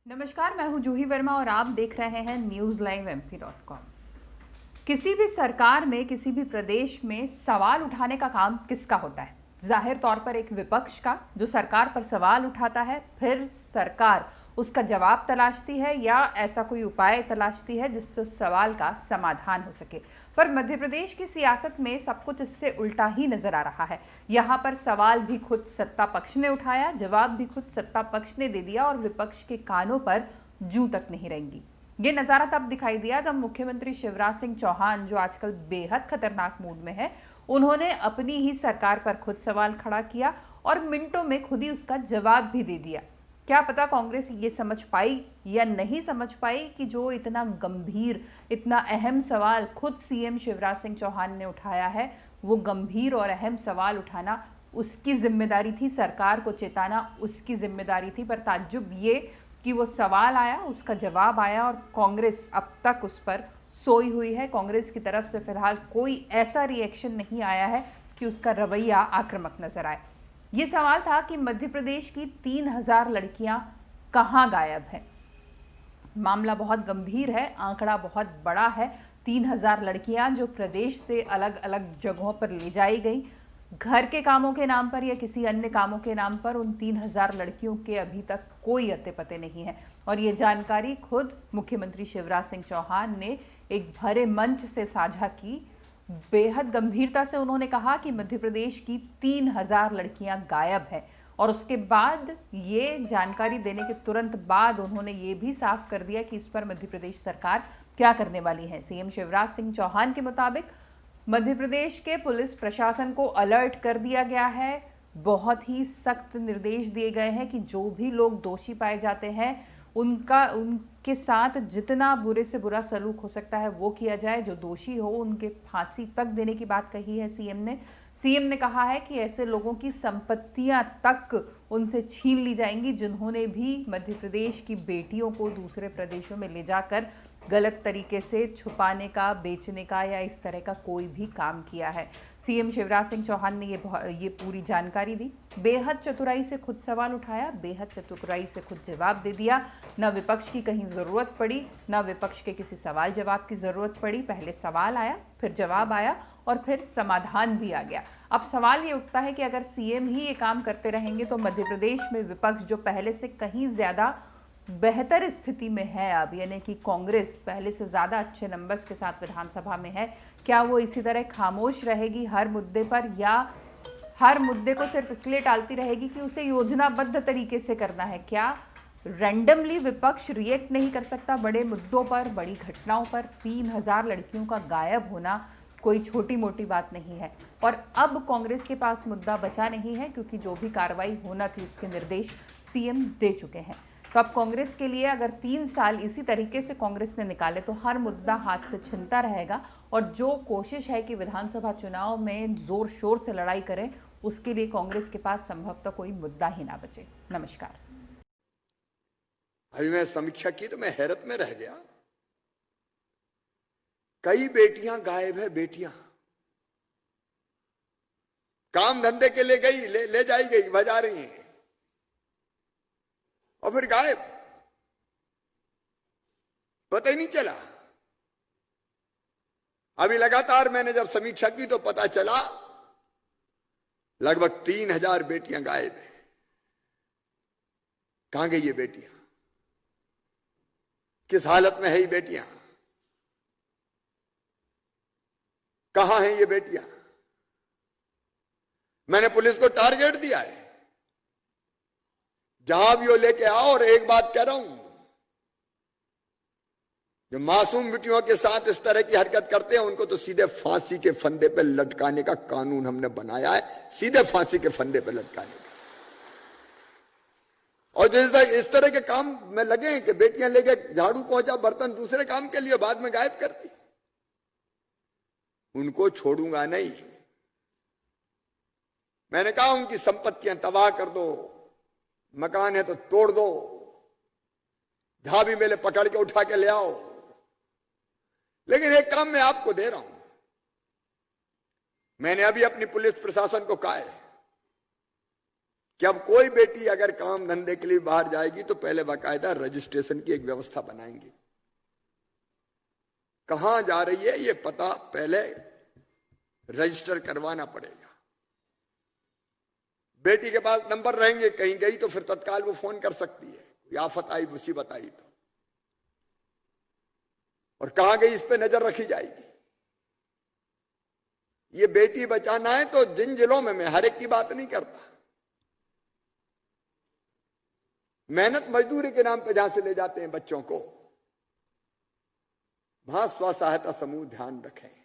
नमस्कार, मैं हूं जूही वर्मा और आप देख रहे हैं न्यूज लाइव MP.com। किसी भी सरकार में, किसी भी प्रदेश में सवाल उठाने का काम किसका होता है? जाहिर तौर पर एक विपक्ष का, जो सरकार पर सवाल उठाता है, फिर सरकार उसका जवाब तलाशती है या ऐसा कोई उपाय तलाशती है जिससे उस सवाल का समाधान हो सके। पर मध्य प्रदेश की सियासत में सब कुछ इससे उल्टा ही नजर आ रहा है। यहाँ पर सवाल भी खुद सत्ता पक्ष ने उठाया, जवाब भी खुद सत्ता पक्ष ने दे दिया और विपक्ष के कानों पर जूं तक नहीं रहेंगी। ये नजारा तब दिखाई दिया जब मुख्यमंत्री शिवराज सिंह चौहान, जो आजकल बेहद खतरनाक मूड में है, उन्होंने अपनी ही सरकार पर खुद सवाल खड़ा किया और मिनटों में खुद ही उसका जवाब भी दे दिया। क्या पता कांग्रेस ये समझ पाई या नहीं समझ पाई कि जो इतना गंभीर, इतना अहम सवाल खुद सीएम शिवराज सिंह चौहान ने उठाया है, वो गंभीर और अहम सवाल उठाना उसकी जिम्मेदारी थी, सरकार को चेताना उसकी जिम्मेदारी थी। पर ताज्जुब ये कि वो सवाल आया, उसका जवाब आया और कांग्रेस अब तक उस पर सोई हुई है। कांग्रेस की तरफ से फिलहाल कोई ऐसा रिएक्शन नहीं आया है कि उसका रवैया आक्रामक नजर आए। ये सवाल था कि मध्य प्रदेश की 3000 लड़कियां कहां गायब हैं। मामला बहुत गंभीर है, आंकड़ा बहुत बड़ा है। 3000 लड़कियां जो प्रदेश से अलग अलग जगहों पर ले जाई गई, घर के कामों के नाम पर या किसी अन्य कामों के नाम पर। उन 3000 लड़कियों के अभी तक कोई अते पते नहीं है और ये जानकारी खुद मुख्यमंत्री शिवराज सिंह चौहान ने एक भरे मंच से साझा की। बेहद गंभीरता से उन्होंने कहा कि मध्य प्रदेश की 3000 लड़कियां गायब हैं और उसके बाद ये जानकारी देने के तुरंत बाद उन्होंने ये भी साफ कर दिया कि इस पर मध्य प्रदेश सरकार क्या करने वाली है। सीएम शिवराज सिंह चौहान के मुताबिक मध्य प्रदेश के पुलिस प्रशासन को अलर्ट कर दिया गया है। बहुत ही सख्त निर्देश दिए गए हैं कि जो भी लोग दोषी पाए जाते हैं उनके साथ जितना बुरे से बुरा सलूक हो सकता है वो किया जाए। जो दोषी हो उनके फांसी तक देने की बात कही है सीएम ने कहा है कि ऐसे लोगों की संपत्तियां तक उनसे छीन ली जाएंगी जिन्होंने भी मध्य प्रदेश की बेटियों को दूसरे प्रदेशों में ले जाकर गलत तरीके से छुपाने का, बेचने का या इस तरह का कोई भी काम किया है। सीएम शिवराज सिंह चौहान ने ये पूरी जानकारी दी। बेहद चतुराई से खुद सवाल उठाया, बेहद चतुराई से खुद जवाब दे दिया। न विपक्ष की कहीं ज़रूरत पड़ी, न विपक्ष के किसी सवाल जवाब की ज़रूरत पड़ी। पहले सवाल आया, फिर जवाब आया और फिर समाधान भी आ गया। अब सवाल ये उठता है कि अगर सीएम ही ये काम करते रहेंगे तो मध्य प्रदेश में विपक्ष, जो पहले से कहीं ज़्यादा बेहतर स्थिति में है अब, यानी कि कांग्रेस पहले से ज़्यादा अच्छे नंबर्स के साथ विधानसभा में है, क्या वो इसी तरह खामोश रहेगी हर मुद्दे पर या हर मुद्दे को सिर्फ इसलिए टालती रहेगी कि उसे योजनाबद्ध तरीके से करना है? क्या रैंडमली विपक्ष रिएक्ट नहीं कर सकता बड़े मुद्दों पर, बड़ी घटनाओं पर? 3000 लड़कियों का गायब होना कोई छोटी मोटी बात नहीं है और अब कांग्रेस के पास मुद्दा बचा नहीं है क्योंकि जो भी कार्रवाई होना थी उसके निर्देश सीएम दे चुके हैं। तो अब कांग्रेस के लिए अगर 3 साल इसी तरीके से कांग्रेस ने निकाले तो हर मुद्दा हाथ से छिनता रहेगा और जो कोशिश है कि विधानसभा चुनाव में जोर शोर से लड़ाई करें, उसके लिए कांग्रेस के पास संभवतः कोई मुद्दा ही ना बचे। नमस्कार। अभी मैं समीक्षा की तो मैं हैरत में रह गया। कई बेटियां गायब है। बेटियां काम धंधे के लिए गई, ले जाई गई, बजा रही हैं और फिर गायब, पता ही नहीं चला। अभी लगातार मैंने जब समीक्षा की तो पता चला लगभग 3000 बेटियां गायब है। कहां गई ये बेटियां? किस हालत में है ये बेटियां? कहां हैं ये बेटियां? मैंने पुलिस को टारगेट दिया है, जहां भी वो लेके आओ। और एक बात कह रहा हूं, जो मासूम बेटियों के साथ इस तरह की हरकत करते हैं उनको तो सीधे फांसी के फंदे पर लटकाने का कानून हमने बनाया है, सीधे फांसी के फंदे पर लटकाने का। और जो इस तरह के काम में लगे हैं कि बेटियां लेके झाड़ू पहुंचा, बर्तन दूसरे काम के लिए, बाद में गायब कर दी, उनको छोड़ूंगा नहीं। मैंने कहा उनकी संपत्तियां तबाह कर दो, मकान है तो तोड़ दो, जहां भी मिले पकड़ के उठा के ले आओ। लेकिन एक काम मैं आपको दे रहा हूं, मैंने अभी अपनी पुलिस प्रशासन को कहा है कि अब कोई बेटी अगर काम धंधे के लिए बाहर जाएगी तो पहले बाकायदा रजिस्ट्रेशन की एक व्यवस्था बनाएंगे। कहां जा रही है ये पता पहले रजिस्टर करवाना पड़ेगा। बेटी के पास नंबर रहेंगे, कहीं गई तो फिर तत्काल वो फोन कर सकती है, कोई आफत आई मुसीबत आई तो। और कहां गई इस पे नजर रखी जाएगी। ये बेटी बचाना है तो जिन जिलों में, मैं हर एक की बात नहीं करता, मेहनत मजदूरी के नाम पे जहां से ले जाते हैं बच्चों को, वहां स्व सहायता समूह ध्यान रखें।